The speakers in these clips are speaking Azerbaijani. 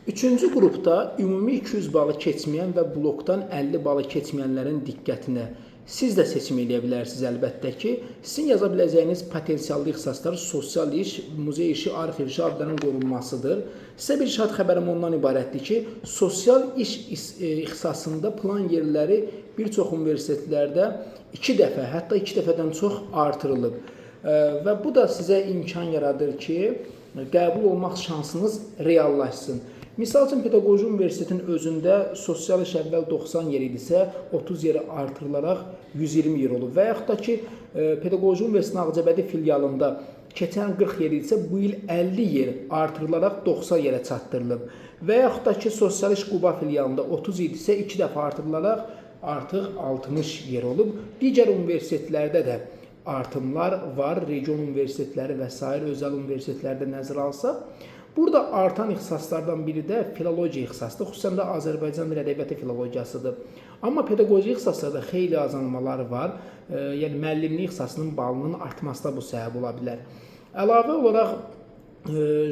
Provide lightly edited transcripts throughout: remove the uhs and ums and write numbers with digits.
Üçüncü qrupda ümumi 200 balı keçməyən və blokdan 50 balı keçməyənlərin diqqətinə siz də seçim edə bilərsiniz əlbəttə ki. Sizin yaza biləcəyiniz potensiallı ixtisaslar sosial iş, muzey işi, arxiv işi adlarının qorunmasıdır. Sizə bir şad xəbərim ondan ibarətdir ki, sosial iş ixtisasında plan yerləri bir çox universitetlərdə 2 dəfə, hətta 2 dəfədən çox artırılıb. Və bu da sizə imkan yaradır ki, qəbul olmaq şansınız reallaşsın. Misal üçün, Pedaqoji Universitetin özündə sosial iş əvvəl 90 yer idisə, 30 yeri artırılaraq 120 yer olub. Və yaxud da ki, Pedaqoji Universitetin Ağcabədi filialında keçən 40 yer idisə, bu il 50 yer artırılaraq 90 yerə çatdırılıb. Və yaxud da ki, sosial iş Quba filialında 30 idisə, 2 dəfə artırılaraq artıq 60 yer olub. Digər universitetlərdə də artımlar var, region universitetləri və s. özəl universitetlərdə nəzərə alsaq. Burada artan ixtisaslardan biri də filologiya ixtisasıdır, xüsusən də Azərbaycan dil ədəbiyyatı filologiyasıdır. Amma pedaqoji ixtisaslarda xeyli azalmalar var, yəni müəllimlik ixtisasının balının artmasına bu səbəb ola bilər. Əlavə olaraq,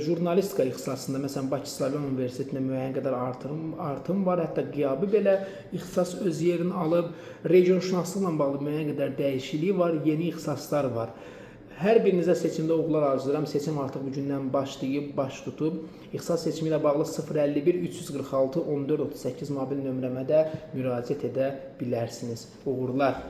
jurnalistika ixtisasında, məsələn, Bakı Slavyan Universitetində müəyyən qədər artım var, hətta qiyabi belə ixtisas öz yerini alıb, regionşünaslıqla bağlı müəyyən qədər dəyişikliyi var, yeni ixtisaslar var. Hər birinizə seçimdə uğurlar arzulayıram. Seçim artıq bugündən başlayıb, baş tutub. İxtisas seçimi ilə bağlı 051 346 14 38 mobil nömrəmə də müraciət edə bilərsiniz. Uğurlar.